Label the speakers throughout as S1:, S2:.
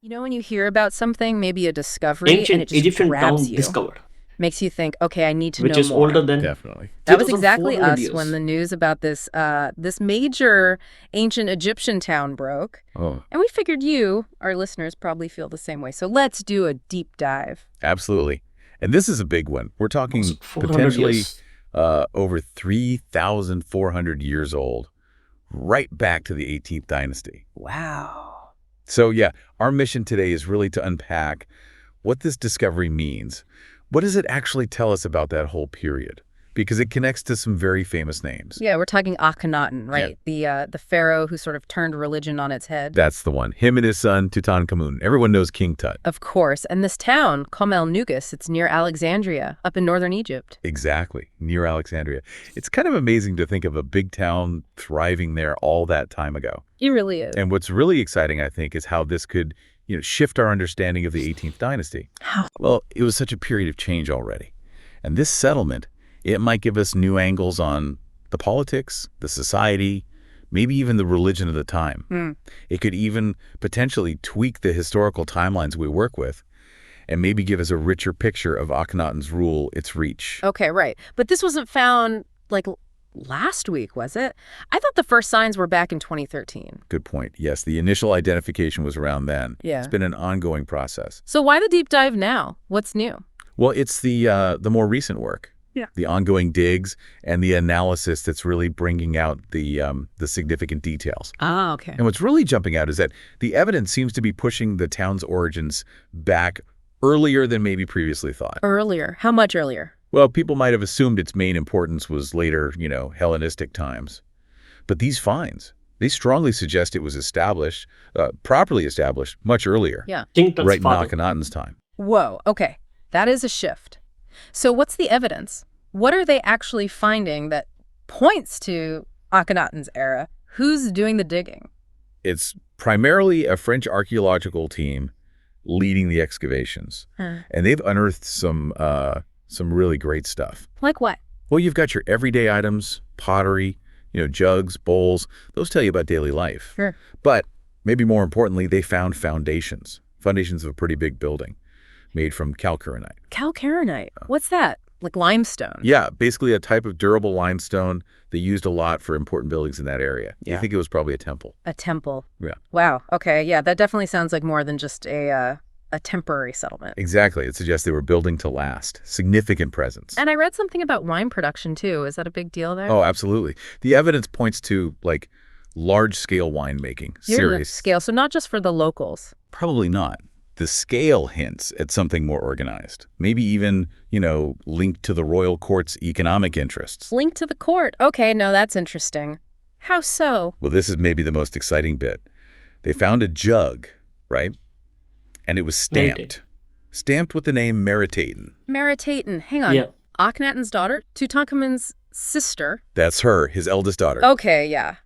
S1: You know, when you hear about something, maybe a discovery, and it
S2: Ancient
S1: just
S2: Egyptian
S1: grabs
S2: town
S1: you,
S2: discovered,
S1: makes you think, okay, I need to
S2: which
S1: know
S2: is older
S1: more.
S2: than
S3: Definitely.
S1: That was exactly
S2: 3,400
S1: us when
S2: years.
S1: the news about this major ancient Egyptian town broke.
S3: Oh,
S1: And we figured you, our listeners, probably feel the same way. So let's do a deep dive.
S3: absolutely. And this is a big one. We're talking
S2: Almost 400
S3: potentially
S2: years.
S3: over 3,400 years old, right back to the 18th dynasty.
S1: Wow.
S3: So yeah, our mission today is really to unpack what this discovery means. What does it actually tell us about that whole period? Because it connects to some very famous names.
S1: Yeah, we're talking Akhenaten, right? The pharaoh who sort of turned religion on its head.
S3: That's the one. Him and his son, Tutankhamun. Everyone knows King Tut.
S1: Of course. And this town, Kom Nugus, it's near Alexandria, up in northern Egypt.
S3: Exactly, near Alexandria. It's kind of amazing to think of a big town thriving there all that time ago.
S1: It really is.
S3: And what's really exciting, I think, is how this could, shift our understanding of the 18th dynasty.
S1: How?
S3: Well, it was such a period of change already. And this settlement, it might give us new angles on the politics, the society, maybe even the religion of the time. It could even potentially tweak the historical timelines we work with and maybe give us a richer picture of Akhenaten's rule, its reach.
S1: Okay, right. But this wasn't found, like, last week, was it? I thought the first signs were back in 2013.
S3: Good point. Yes, the initial identification was around then.
S1: Yeah.
S3: It's been an ongoing process.
S1: So why the deep dive now? What's new?
S3: Well, it's the more recent work.
S1: Yeah.
S3: The ongoing digs and the analysis that's really bringing out the significant details.
S1: Ah, okay.
S3: And what's really jumping out is that the evidence seems to be pushing the town's origins back earlier than maybe previously thought.
S1: Earlier. How much earlier?
S3: Well, people might have assumed its main importance was later, Hellenistic times. But these finds, they strongly suggest it was established, properly established, much earlier.
S1: Yeah.
S2: King Tut's
S3: Right in
S2: father.
S3: Akhenaten's time.
S1: Whoa, okay. That is a shift. So what's the evidence? What are they actually finding that points to Akhenaten's era? Who's doing the digging?
S3: It's primarily a French archaeological team leading the excavations.
S1: Huh.
S3: And they've unearthed some really great stuff.
S1: Like what?
S3: Well, you've got your everyday items, pottery, jugs, bowls. Those tell you about daily life.
S1: Sure.
S3: But maybe more importantly, they found foundations of a pretty big building made from chalcedonite.
S1: Chalcedonite. What's that? Like limestone?
S3: Yeah, basically a type of durable limestone they used a lot for important buildings in that area.
S1: Yeah.
S3: I think it was probably a temple.
S1: A temple.
S3: Yeah.
S1: Wow. Okay. Yeah, that definitely sounds like more than just a temporary settlement.
S3: Exactly. It suggests they were building to last. Significant presence.
S1: And I read something about wine production, too. Is that a big deal there?
S3: Oh, absolutely. The evidence points to, large-scale winemaking. Serious.
S1: Scale. So not just for the locals.
S3: Probably not. The scale hints at something more organized. Maybe even, linked to the royal court's economic interests.
S1: Linked to the court. Okay, no, that's interesting. How so?
S3: Well, this is maybe the most exciting bit. They found a jug, right? And it was stamped.
S2: Meritaten.
S3: Stamped with the name Meritaten.
S1: Meritaten. Hang on.
S2: Yeah.
S1: Akhenaten's daughter? Tutankhamun's sister?
S3: That's her, his eldest daughter.
S1: Okay, yeah.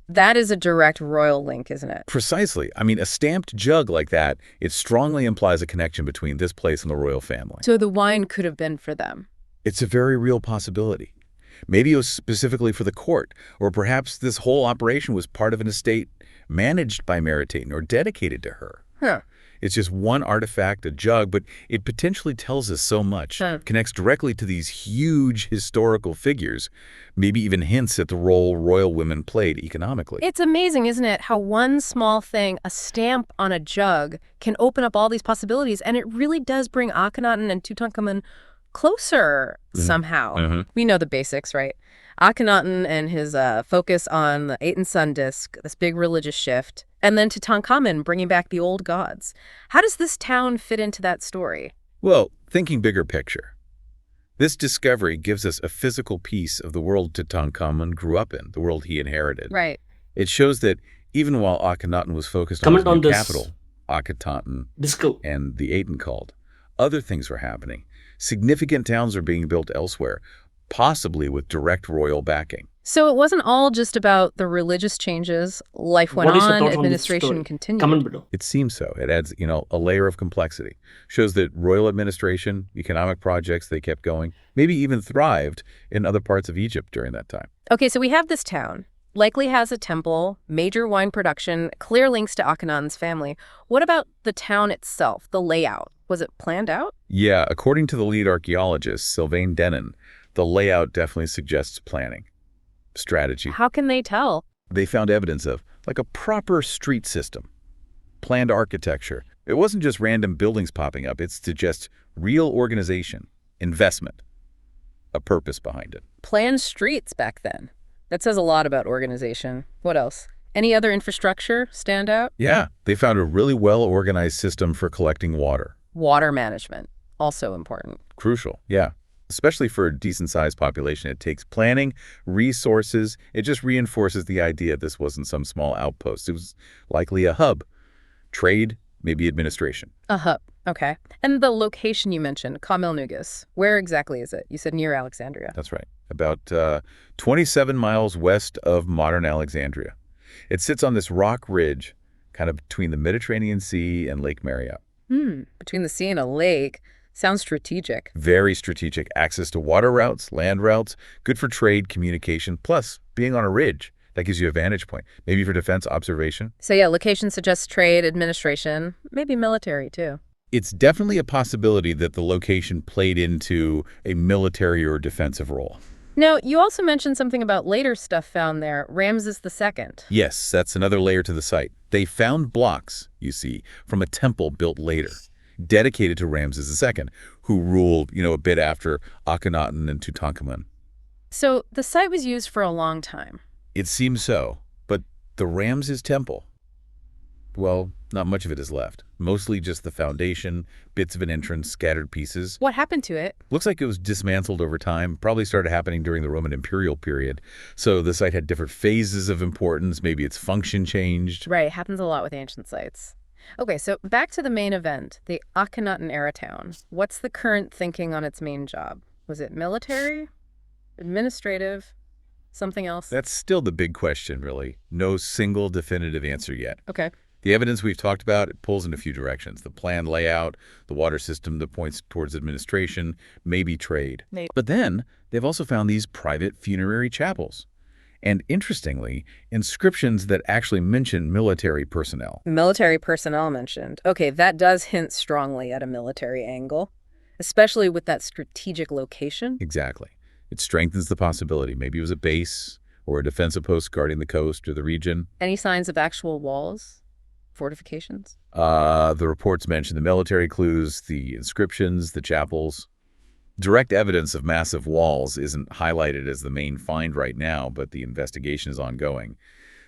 S1: That is a direct royal link, isn't it?
S3: Precisely. I mean, a stamped jug like that, it strongly implies a connection between this place and the royal family.
S1: So the wine could have been for them.
S3: It's a very real possibility. Maybe it was specifically for the court, or perhaps this whole operation was part of an estate managed by Meritaten or dedicated to her.
S1: Huh.
S3: It's just one artifact, a jug, but it potentially tells us so much, connects directly to these huge historical figures, maybe even hints at the role royal women played economically.
S1: It's amazing, isn't it, how one small thing, a stamp on a jug, can open up all these possibilities, and it really does bring Akhenaten and Tutankhamun closer somehow. We know the basics, right? Akhenaten and his focus on the Aten sun disk, this big religious shift, and then Tutankhamun bringing back the old gods. How does this town fit into that story?
S3: Well, thinking bigger picture, this discovery gives us a physical piece of the world Tutankhamun grew up in, the world he inherited.
S1: Right.
S3: It shows that even while Akhenaten was focused on
S2: Comment
S3: his
S2: on
S3: new
S2: this.
S3: capital, Akhenaten
S2: Disco.
S3: and the Aten called, other things were happening. Significant towns are being built elsewhere, possibly with direct royal backing.
S1: So it wasn't all just about the religious changes. Life went
S2: What is your
S1: on,
S2: thought on this
S1: administration
S2: story?
S1: continued.
S2: Comment below.
S3: It seems so. It adds, a layer of complexity. Shows that royal administration, economic projects, they kept going, maybe even thrived in other parts of Egypt during that time.
S1: Okay, so we have this town. Likely has a temple, major wine production, clear links to Akhenaten's family. What about the town itself, the layout? Was it planned out?
S3: Yeah, according to the lead archaeologist, Sylvain Denon, the layout definitely suggests planning, strategy.
S1: How can they tell?
S3: They found evidence of, like, a proper street system, planned architecture. It wasn't just random buildings popping up. It suggests real organization, investment, a purpose behind it.
S1: Planned streets back then. That says a lot about organization. What else? Any other infrastructure stand out?
S3: Yeah, they found a really well-organized system for collecting water.
S1: Water management, also important.
S3: Crucial, yeah. Especially for a decent-sized population. It takes planning, resources. It just reinforces the idea this wasn't some small outpost. It was likely a hub. Trade, maybe administration.
S1: A hub, okay. And the location you mentioned, Kham-el-Nugus, where exactly is it? You said near Alexandria.
S3: That's right. About 27 miles west of modern Alexandria. It sits on this rock ridge, kind of between the Mediterranean Sea and Lake Marriott.
S1: Between the sea and a lake. Sounds strategic.
S3: Very strategic. Access to water routes, land routes, good for trade, communication, plus being on a ridge. That gives you a vantage point, maybe for defense observation.
S1: So yeah, location suggests trade, administration, maybe military too.
S3: It's definitely a possibility that the location played into a military or defensive role.
S1: Now, you also mentioned something about later stuff found there, Ramses II.
S3: Yes, that's another layer to the site. They found blocks, you see, from a temple built later, dedicated to Ramses II, who ruled, a bit after Akhenaten and Tutankhamun.
S1: So the site was used for a long time.
S3: It seems so, but the Ramses temple, well, not much of it is left. Mostly just the foundation, bits of an entrance, scattered pieces.
S1: What happened to it?
S3: Looks like it was dismantled over time, probably started happening during the Roman imperial period. So the site had different phases of importance, maybe its function changed.
S1: Right, happens a lot with ancient sites. Okay, so back to the main event, the Akhenaten era town. What's the current thinking on its main job? Was it military? Administrative? Something else?
S3: That's still the big question, really. No single definitive answer yet.
S1: Okay.
S3: The evidence we've talked about, it pulls in a few directions. The planned layout, the water system that points towards administration, maybe trade.
S1: Maybe.
S3: But then they've also found these private funerary chapels. And interestingly, inscriptions that actually mention military personnel.
S1: Military personnel mentioned. Okay, that does hint strongly at a military angle, especially with that strategic location.
S3: Exactly. It strengthens the possibility. Maybe it was a base or a defensive post guarding the coast or the region.
S1: Any signs of actual walls? Fortifications?
S3: The reports mention the military clues, the inscriptions, the chapels. Direct evidence of massive walls isn't highlighted as the main find right now, but the investigation is ongoing.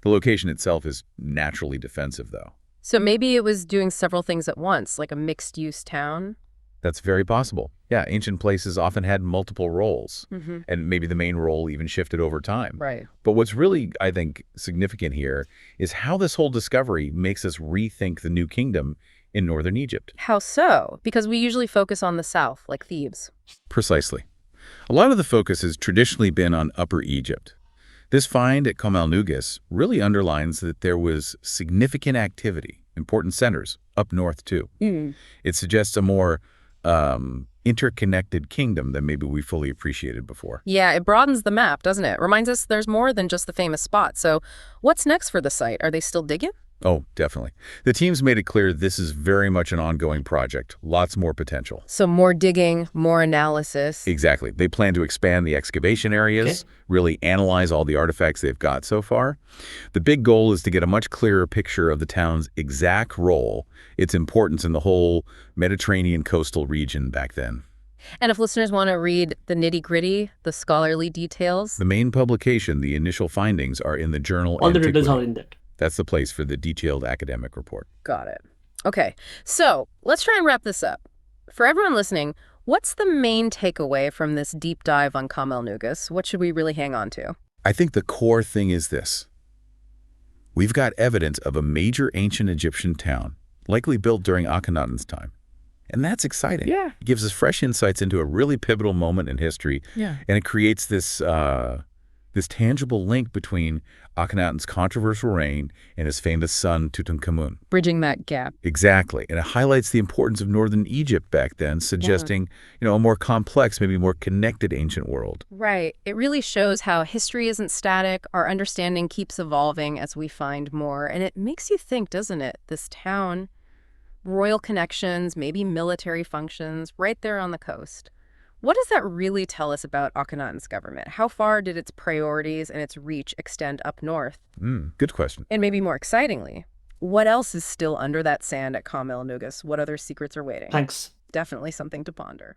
S3: The location itself is naturally defensive, though.
S1: So maybe it was doing several things at once, like a mixed-use town?
S3: That's very possible. Yeah, ancient places often had multiple roles, and maybe the main role even shifted over time.
S1: Right.
S3: But what's really, I think, significant here is how this whole discovery makes us rethink the New Kingdom in northern Egypt.
S1: How so? Because we usually focus on the south, like Thebes.
S3: Precisely. A lot of the focus has traditionally been on Upper Egypt. This find at Kham-el-Nugus really underlines that there was significant activity, important centers, up north too. It suggests a more interconnected kingdom than maybe we fully appreciated before.
S1: Yeah, it broadens the map, doesn't it? Reminds us there's more than just the famous spot. So what's next for the site? Are they still digging?
S3: Oh, definitely. The team's made it clear this is very much an ongoing project. Lots more potential.
S1: So more digging, more analysis.
S3: Exactly. They plan to expand the excavation areas, really analyze all the artifacts they've got so far. The big goal is to get a much clearer picture of the town's exact role, its importance in the whole Mediterranean coastal region back then.
S1: And if listeners want to read the nitty-gritty, the scholarly details?
S3: The main publication, the initial findings, are in the journal
S2: All the
S3: Antiquity.
S2: details are in that.
S3: That's the place for the detailed academic report.
S1: Got it. Okay, so let's try and wrap this up. For everyone listening, what's the main takeaway from this deep dive on Kham-el-Nugus? What should we really hang on to?
S3: I think the core thing is this. We've got evidence of a major ancient Egyptian town, likely built during Akhenaten's time. And that's exciting.
S1: Yeah.
S3: It gives us fresh insights into a really pivotal moment in history.
S1: Yeah.
S3: And it creates this this tangible link between Akhenaten's controversial reign and his famous son, Tutankhamun.
S1: Bridging that gap.
S3: Exactly. And it highlights the importance of northern Egypt back then, suggesting, a more complex, maybe more connected ancient world.
S1: Right. It really shows how history isn't static. Our understanding keeps evolving as we find more. And it makes you think, doesn't it? This town, royal connections, maybe military functions, right there on the coast. What does that really tell us about Akhenaten's government? How far did its priorities and its reach extend up north?
S3: Good question.
S1: And maybe more excitingly, what else is still under that sand at Kam el Nugus? What other secrets are waiting?
S2: Thanks.
S1: Definitely something to ponder.